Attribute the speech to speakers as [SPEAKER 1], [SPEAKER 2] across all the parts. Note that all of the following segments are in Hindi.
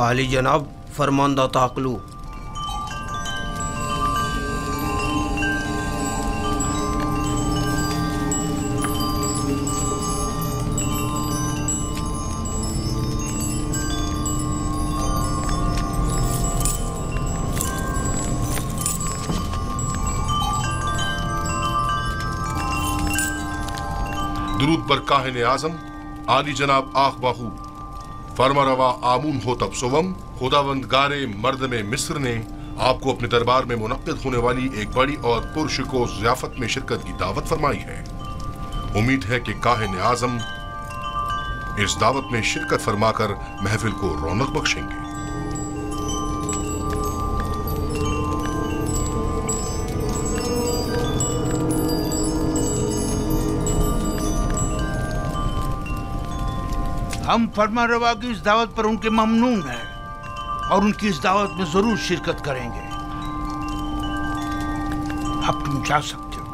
[SPEAKER 1] आली जनाब, फरमानदाता अकलू।
[SPEAKER 2] दुरूद पर काहिन आजम आली जनाब आख बाहू फरमारवा आमून हो तब सोवम खुदावंद गारे मर्द में मिस्र ने आपको अपने दरबार में मुनक्किद होने वाली एक बड़ी और पुरशको ज़ियाफत में शिरकत की दावत फरमाई है। उम्मीद है कि काहिन आजम इस दावत में शिरकत फरमाकर महफिल को रौनक बख्शेंगे।
[SPEAKER 3] हम फरमारवा की इस दावत पर उनके ममनून हैं और उनकी इस दावत में जरूर शिरकत करेंगे। अब तुम जा सकते हो।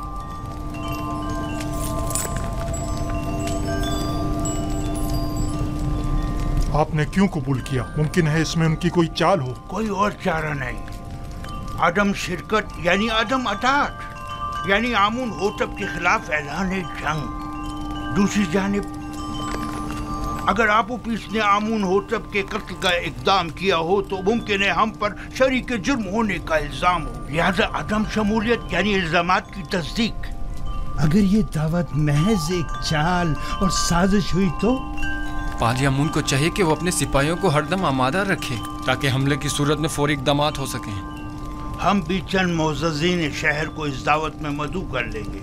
[SPEAKER 4] आपने क्यों कबूल किया? मुमकिन है इसमें उनकी कोई चाल हो।
[SPEAKER 3] कोई और चारा नहीं। आदम शिरकत यानी आदम अतात, यानी आमून होतब के खिलाफ ऐलान जंग। दूसरी जानिब अगर आपो पीस ने आमून होतब के कत्ल का इक़दाम किया हो तो मुमकिन है हम पर शरीक जुर्म होने का इल्जाम हो। लिहाजा अदम शमूलियत यानी इल्जामात की तस्दीक।
[SPEAKER 5] अगर ये दावत महज एक चाल और साजिश हुई तो
[SPEAKER 6] पादी अमून को चाहिए कि वो अपने सिपाहियों को हरदम आमादा रखे ताकि हमले की सूरत में फौरी इक़दामात हो सकें।
[SPEAKER 3] हम भी चंद मोअज़्ज़ज़ीन शहर को इस दावत में मदऊ कर लेंगे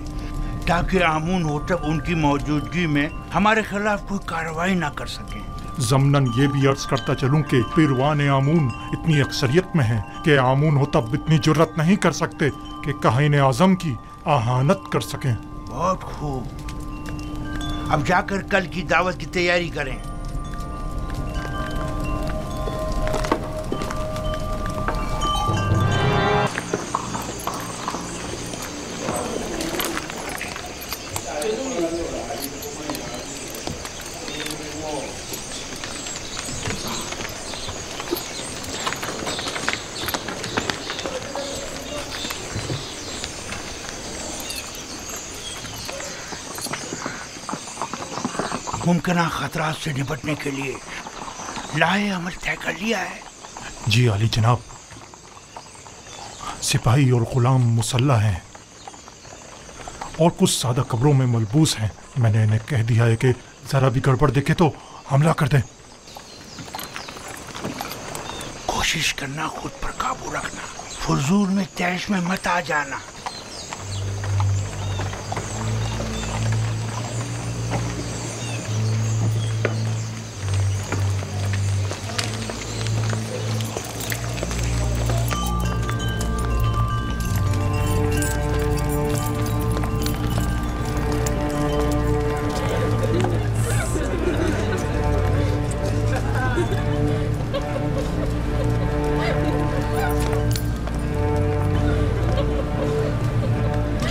[SPEAKER 3] ताकि आमून होतब उनकी मौजूदगी में हमारे खिलाफ कोई कार्रवाई ना कर सके।
[SPEAKER 4] ज़मनन ये भी अर्ज करता चलूं कि पिरवान आमून इतनी अक्सरियत में है कि आमून होतब इतनी जुर्रत नहीं कर सकते कि काहिन आज़म की आहानत कर सकें।
[SPEAKER 3] बहुत खूब। अब जाकर कल की दावत की तैयारी करें। मुमकिन खतरात से निपटने के लिए लाए अमल तय कर लिया है।
[SPEAKER 4] जी आली जनाब, सिपाही और गुलाम मुसल्ला हैं और कुछ सादा कब्रों में मलबूस हैं। मैंने इन्हें कह दिया है कि जरा भी गड़बड़ देखे तो हमला कर दें।
[SPEAKER 3] कोशिश करना खुद पर काबू रखना, फजूल में तैश में मत आ जाना।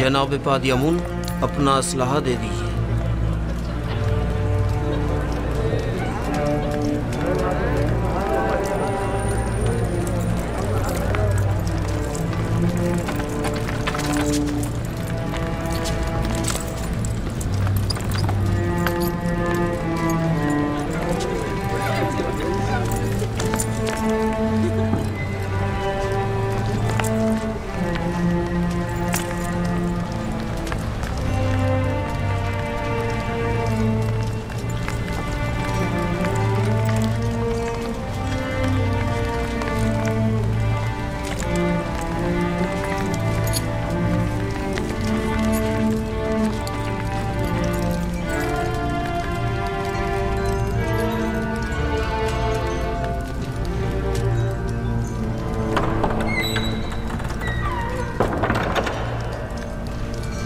[SPEAKER 1] जनाब पादी अमून, अपना असलहा दे दीजिए।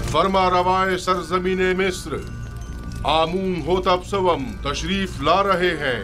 [SPEAKER 2] फरमा रवाए सरजमीने मिस्र आमून होतब सवम तशरीफ ला रहे हैं।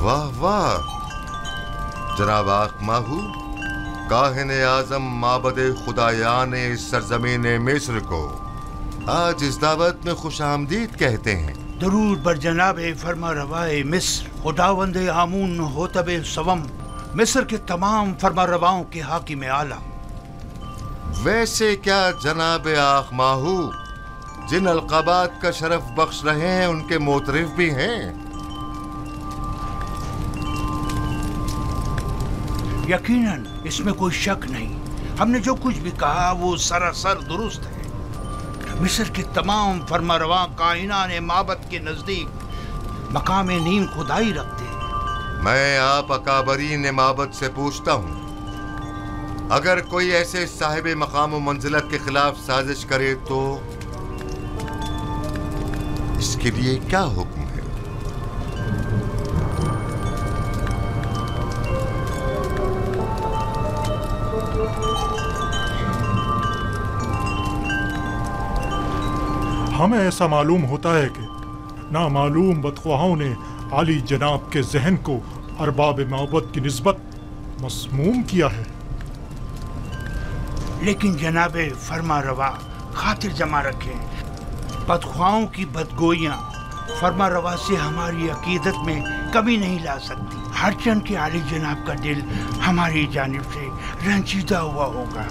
[SPEAKER 7] वाह वाह जनाब आखमाहू, काहिने आजम माबदे खुदायान सरजमीन मिस्र को आज इस दावत में खुशामदीद कहते हैं।
[SPEAKER 3] दरूद बर जनाब फरमा रवाए मिस्र, खुदावंद आमून होतब सवम, मिस्र के तमाम फरमा रवाओं के हाकिम आला।
[SPEAKER 7] वैसे क्या जनाब आखमाहू जिन अलकाबात का शरफ बख्श रहे हैं उनके मोतरिफ भी हैं?
[SPEAKER 3] यकीनन, इसमें कोई शक नहीं। हमने जो कुछ भी कहा वो सरासर दुरुस्त है। मिस्र के तमाम फरमारवा कायनात माबद के नजदीक मकाम नीम खुदाई रखते हैं।
[SPEAKER 7] मैं आप अकाबरीन माबद से पूछता हूँ, अगर कोई ऐसे साहिब मकाम व मंजिलत के खिलाफ साजिश करे तो इसके लिए क्या हुक्म है?
[SPEAKER 4] हमें ऐसा मालूम होता है कि नामालूम बदख्वाहों ने आली जनाब के जहन को अरबाब माबद की निस्बत मसमूम किया है।
[SPEAKER 3] लेकिन जनाबे फरमा रवा खातिर जमा रखें, बदख्वाहों की बदगोइयाँ फरमा रवा से हमारी अकीदत में कमी नहीं ला सकती। हर चंद के आली जनाब का दिल हमारी जानिब से रंजीदा हुआ होगा।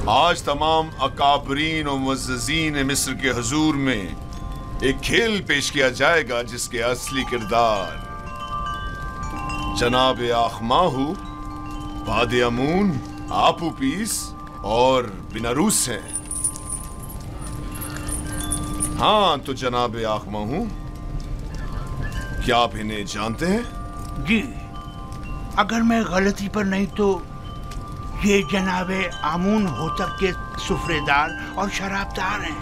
[SPEAKER 8] आज तमाम अकाबरीन और मुअज़्ज़ज़ीन मिस्र के हुजूर में एक खेल पेश किया जाएगा जिसके असली किरदार जनाब आखमाहू, बादे अमून, आपूपीस और बिनारूस हैं। हाँ तो जनाब आखमाहू, क्या आप इन्हें जानते हैं?
[SPEAKER 3] जी, अगर मैं गलती पर नहीं तो ये जनाबे आमून होतब के सुफ्रेदार और शराबदार हैं।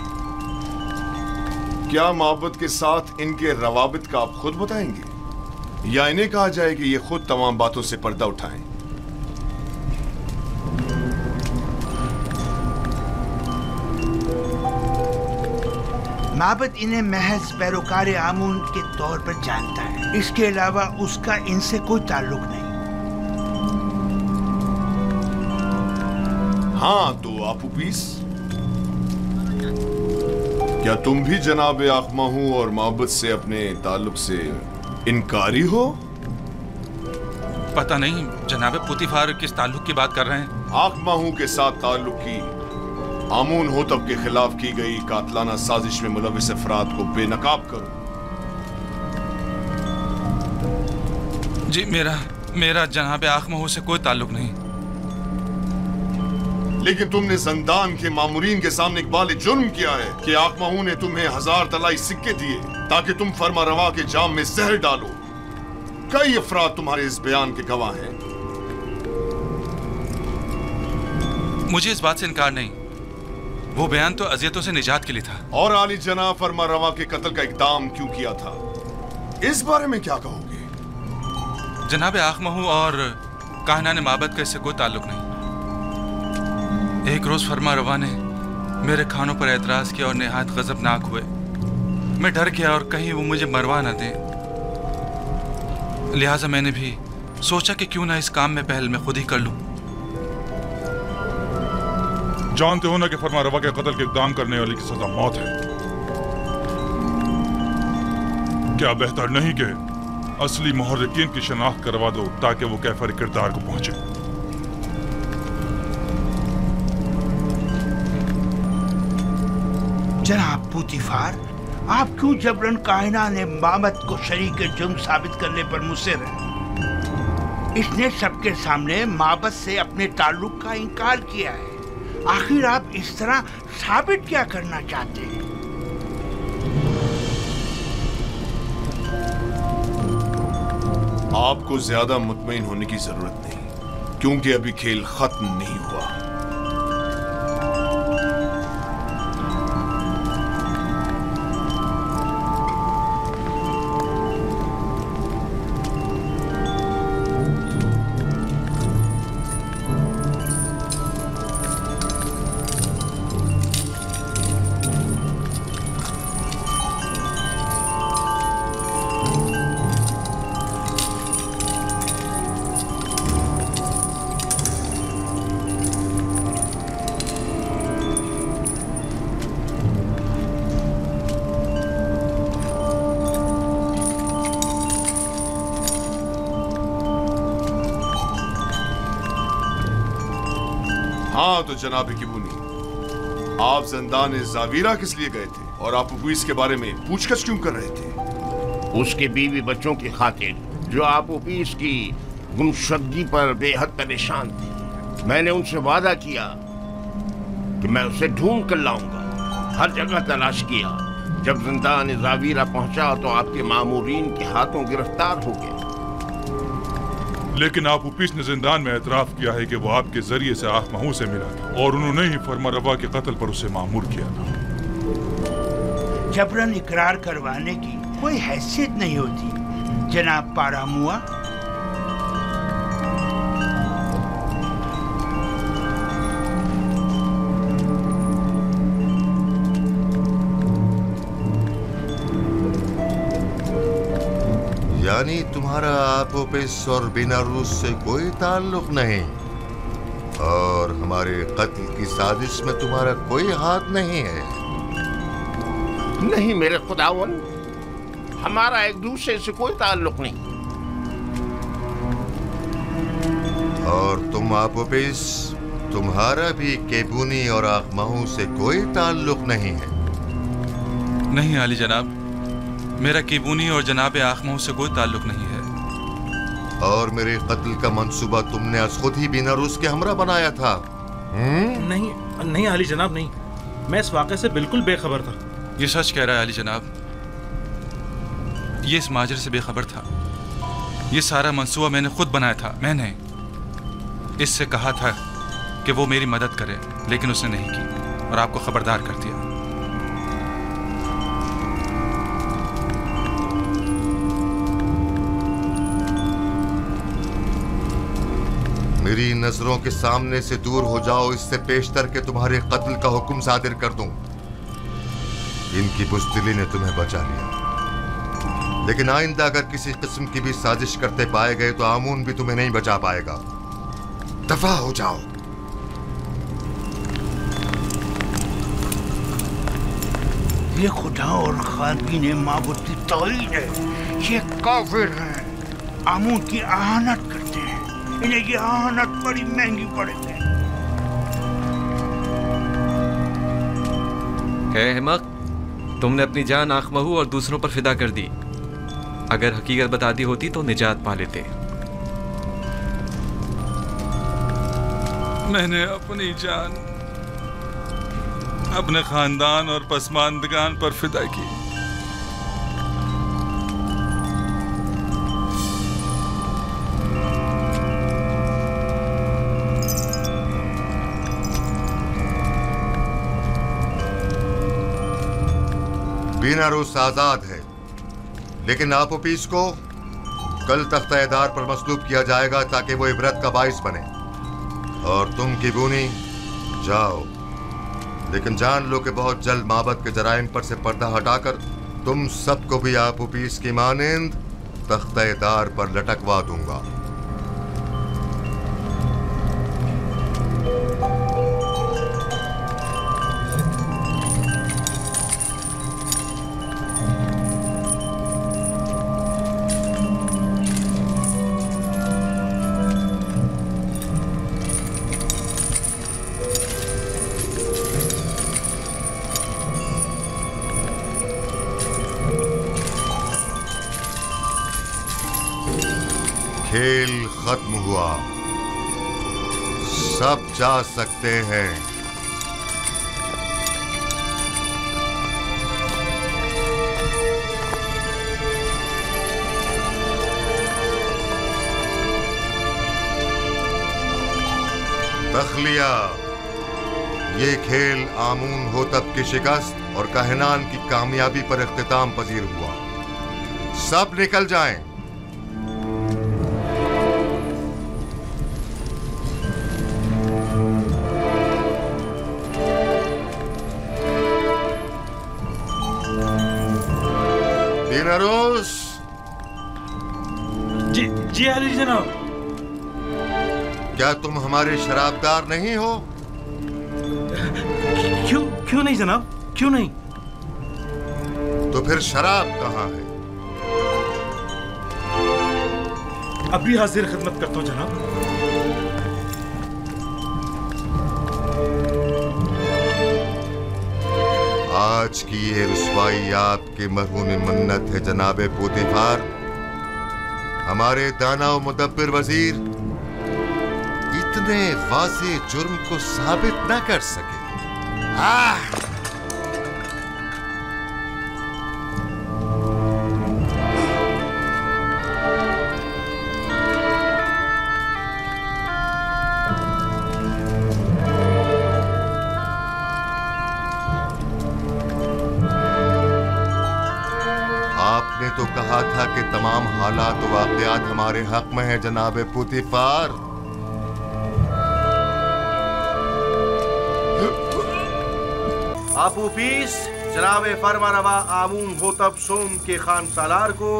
[SPEAKER 8] क्या माबद के साथ इनके रवाबित का आप खुद बताएंगे या इन्हें कहा जाए कि ये खुद तमाम बातों से पर्दा उठाएं?
[SPEAKER 3] माबद इन्हें महज पैरोकार आमून के तौर पर जानता है, इसके अलावा उसका इनसे कोई ताल्लुक नहीं।
[SPEAKER 8] हाँ तो आपूपीस, क्या तुम भी जनाब आखमाहू और माबद से अपने ताल्लुक से इनकारी हो?
[SPEAKER 9] पता नहीं जनाब पुतिफार किस ताल्लुक की बात कर रहे हैं।
[SPEAKER 8] आखमाहू के साथ ताल्लुक की आमून होतब के खिलाफ की गई कातलाना साजिश में मुलविस अफराद को बेनकाब करो।
[SPEAKER 9] जी मेरा जनाब आखमाहू से कोई ताल्लुक नहीं।
[SPEAKER 8] लेकिन तुमने जंदान के मामूरीन के सामने इकबाल जुर्म किया है कि आकमाहू ने तुम्हें 1000 तलाई सिक्के दिए ताकि तुम फरमा रवा के जाम में जहर डालो। कई अफराद तुम्हारे इस बयान के गवाह हैं।
[SPEAKER 9] मुझे इस बात से इनकार नहीं, वो बयान तो अजियतों से निजात के लिए था।
[SPEAKER 8] और आली जनाब फरमा रवा के कत्ल का इकदाम क्यों किया था, इस बारे में क्या कहोगे?
[SPEAKER 9] जनाब आखमहू और काहनान माबद का इससे कोई ताल्लुक नहीं। एक रोज फरमा रवा ने मेरे खानों पर एतराज किया और निहायत गजबनाक हुए। मैं डर गया और कहीं वो मुझे मरवा न दें, लिहाजा मैंने भी सोचा कि क्यों ना इस काम में पहल मैं खुद ही कर लूं।
[SPEAKER 10] जानते हो ना कि फरमा रवा के कत्ल के इक़दाम करने वाले की सजा मौत है। क्या बेहतर नहीं कि असली मुहर्रिकीन की शनाख्त करवा दो ताकि वो कैफर किरदार को पहुंचे?
[SPEAKER 3] जनाब पुतिफार, आप क्यों जबरन कायना ने मामद को शरीक जुर्म साबित करने पर मुसर हैं? इसने सबके सामने माबद से अपने ताल्लुक का इनकार किया है। आखिर आप इस तरह साबित क्या करना चाहते हैं?
[SPEAKER 8] आपको ज्यादा मुतमईन होने की जरूरत नहीं, क्योंकि अभी खेल खत्म नहीं हुआ। हाँ तो जनाब किबूनी, आप ज़ंदान ज़ावीरा किस लिए गए थे और आप उबीस के बारे में पूछताछ क्यों कर रहे थे?
[SPEAKER 11] उसके बीवी बच्चों की खातिर, जो आप उबीस की गुमशुदगी पर बेहद परेशान थे। मैंने उनसे वादा किया कि मैं उसे ढूंढ कर लाऊंगा। हर जगह तलाश किया। जब ज़ंदान ज़ावीरा पहुंचा तो आपके मामूरीन के हाथों गिरफ्तार हो गए।
[SPEAKER 10] लेकिन आप उपिस ने जिंदान में एतराफ किया है कि वो आपके जरिए से आखमहू से मिला था और उन्होंने ही फरमा रवा के कत्ल पर उसे मामूर किया था।
[SPEAKER 3] जबरन इकरार करवाने की कोई हैसियत नहीं होती जनाब पारामुआ।
[SPEAKER 7] यानी तुम्हारा आपोपिस और बिनारूस से कोई ताल्लुक नहीं और हमारे कत्ल की साजिश में तुम्हारा कोई हाथ नहीं है?
[SPEAKER 11] नहीं मेरे खुदावन, हमारा एक दूसरे से कोई ताल्लुक नहीं।
[SPEAKER 7] और तुम आपोपिस, तुम्हारा भी केबूनी और आखमहू से कोई ताल्लुक नहीं है?
[SPEAKER 9] नहीं आली जनाब, मेरा केबूनी और जनाब आखमहू से कोई ताल्लुक नहीं है।
[SPEAKER 7] और मेरे कत्ल का मंसूबा तुमने आज खुद ही बिनारूस के हमरा बनाया था?
[SPEAKER 12] नहीं नहीं आली जनाब, नहीं, मैं इस वाक़े से बिल्कुल बेखबर था।
[SPEAKER 9] ये सच कह रहा है आली जनाब, ये इस माजरे से बेखबर था। ये सारा मंसूबा मैंने खुद बनाया था। मैंने इससे कहा था कि वो मेरी मदद करे, लेकिन उसने नहीं की और आपको खबरदार कर दिया।
[SPEAKER 7] मेरी नजरों के सामने से दूर हो जाओ, इससे पेशतर के तुम्हारे कत्ल का हुक्म सादिर कर दूं। इनकी बुज़दिली ने तुम्हें बचा लिया, लेकिन आइंदा अगर किसी किस्म की भी साजिश करते पाए गए तो आमून भी तुम्हें नहीं बचा पाएगा। दफा हो जाओ।
[SPEAKER 3] ये खुदा और खादीन माबूद की तौहीद है। ये काफिर हैं, आमून की आहानत करते हैं। इन्हें ये आहानत बड़ी महंगी पड़ेगी।
[SPEAKER 13] अहमक, तुमने अपनी जान आखमहू और दूसरों पर फिदा कर दी। अगर हकीकत बता दी होती तो निजात पा लेते।
[SPEAKER 9] मैंने अपनी जान अपने खानदान और पसमानदगान पर फिदा की।
[SPEAKER 7] बीनारूस आजाद है, लेकिन आपोपीस को कल तख्ता-ए-दार पर मसलूब किया जाएगा ताकि वो इबरत का बाइस बने। और तुम किबूनी जाओ, लेकिन जान लो कि बहुत जल्द माबद के जराइम पर से पर्दा हटाकर तुम सबको भी आपोपीस की मानिंद तख्ता-ए-दार पर लटकवा दूंगा। खेल खत्म हुआ, सब जा सकते हैं। तखलिया, ये खेल आमून होतब की शिकस्त और कहनान की कामयाबी पर इख्तिताम पजीर हुआ। सब निकल जाएं। बीनारूस।
[SPEAKER 12] जी अली जनाब।
[SPEAKER 7] क्या तुम हमारे शराबदार नहीं हो?
[SPEAKER 12] क्यों नहीं जनाब, क्यों नहीं?
[SPEAKER 7] तो फिर शराब कहाँ है?
[SPEAKER 12] अभी हाजिर खिदमत करता हूँ जनाब।
[SPEAKER 7] आज की ये रुसवाई आपके मरहूम मन्नत है जनाबे पोतीफार। हमारे दाना और मुदब्बिर वजीर इतने वाज़े जुर्म को साबित न कर सके। आपने तो कहा था कि तमाम हालात व वाक़यात हमारे हक में है जनाबे पोतीफार।
[SPEAKER 14] आपोपीस जनाबे फरमारवा आमून होतब सोम के खान सालार को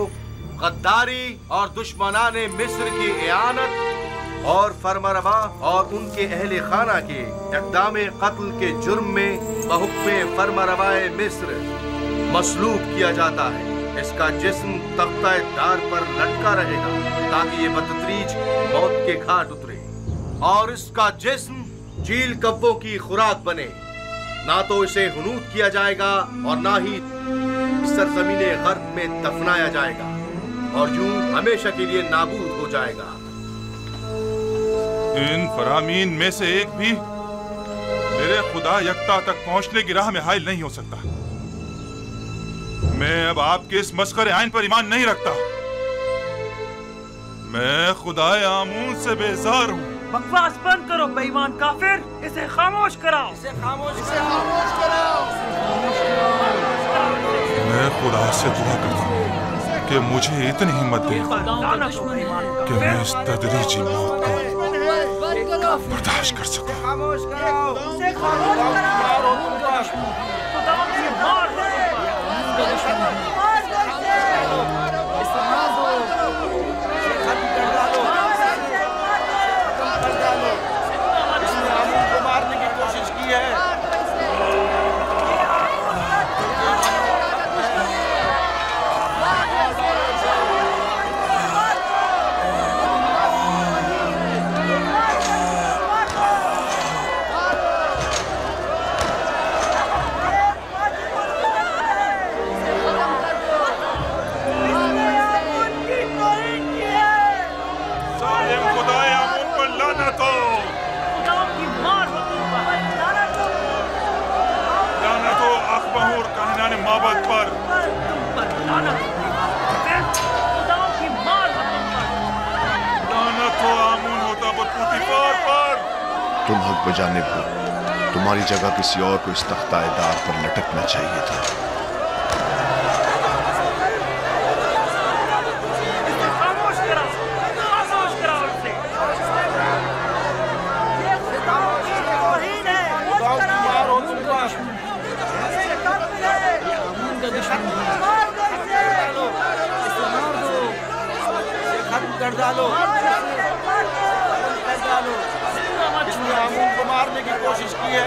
[SPEAKER 14] गद्दारी और दुश्मनाने मिस्र की इयानत और फरमारवा और उनके अहले खाना के इक़दाम कत्ल के जुर्म में बहुक्मे फरमारवाए मिस्र मसलूब किया जाता है। इसका जिस्म तख्ता-ए-दार पर लटका रहेगा ताकि ये बदतरीज मौत के घाट उतरे और इसका जिस्म झील कब्बों की खुराक बने। ना तो इसे हुनूद किया जाएगा और ना ही सरजमीने गर्ब में दफनाया जाएगा और यूं हमेशा के लिए नाबूद हो जाएगा।
[SPEAKER 10] इन फरामीन में से एक भी मेरे खुदा यक्ता तक पहुंचने की राह में हाइल नहीं हो सकता। मैं अब आपके इस मस्खरे आइन पर ईमान नहीं रखता। मैं खुदाए आमून से बेजार हूँ।
[SPEAKER 15] बकवास बंद करो बेईमान काफिर, इसे खामोश कराओ, इसे खामोश कराओ।
[SPEAKER 10] मैं खुदा से दुआ करता हूँ कि मुझे इतनी हिम्मत दे कि मैं इस तदरीजी मौत को बर्दाश्त कर सकूं।
[SPEAKER 15] खामोश कराओ, इसे खामोश कराओ। खुदा से मार दो, मार दो इसे, मार दो, खत्म कर डालो, खत्म कर डालो। इसने आमून को मारने की कोशिश की है।
[SPEAKER 8] तुम हक बजानिब हो। तुम्हारी जगह किसी और को इस तख्ताएदार पर लटकना चाहिए था।
[SPEAKER 12] कर डालो, इसने आमून को मारने की कोशिश की है।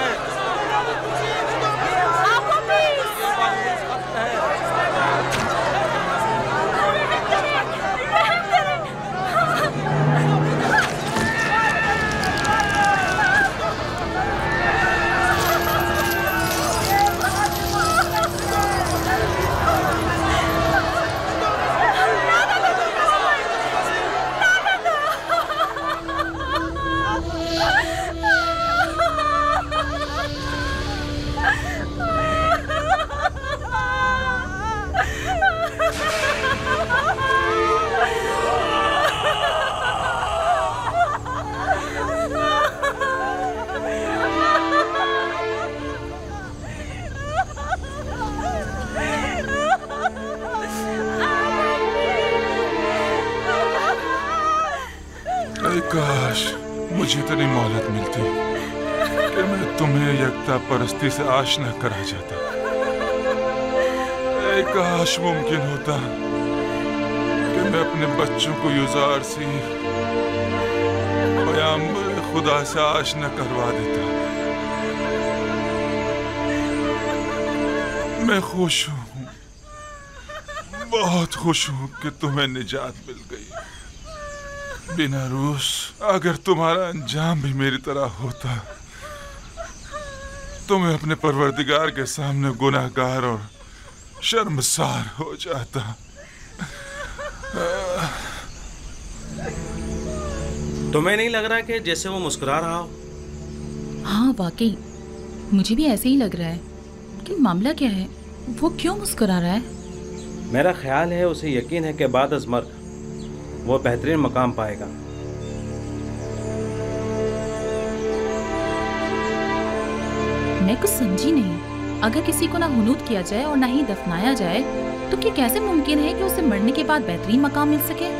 [SPEAKER 10] काश मुझे इतनी मोहलत मिलती कि मैं तुम्हें यकता परस्ती से आशना करा जाता। काश मुमकिन होता कि मैं अपने बच्चों को युजार सी पैगंबर खुदा से आशना करवा देता। मैं खुश हूँ, बहुत खुश हूँ कि तुम्हें निजात मिल गई। बिना रूस, अगर तुम्हारा अंजाम भी मेरी तरह होता तो मैं अपने परवरदिगार के सामने गुनाहगार और शर्मसार हो जाता।
[SPEAKER 12] तुम्हें नहीं लग रहा कि जैसे वो मुस्कुरा रहा हो?
[SPEAKER 16] हाँ वाकई मुझे भी ऐसे ही लग रहा है। लेकिन मामला क्या है? वो क्यों मुस्कुरा रहा है?
[SPEAKER 12] मेरा ख्याल है उसे यकीन है कि बाद अज़ मर्ग वो बेहतरीन मकाम पाएगा।
[SPEAKER 16] मैं कुछ समझी नहीं। अगर किसी को ना हुनूद किया जाए और ना ही दफनाया जाए तो क्या कैसे मुमकिन है कि उसे मरने के बाद बेहतरीन मकाम मिल सके?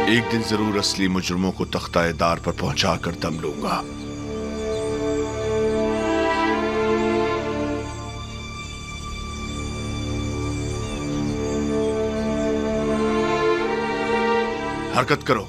[SPEAKER 8] एक दिन जरूर असली मुजरिमों को तख्ताएदार पर पहुंचाकर दम लूंगा। हरकत करो।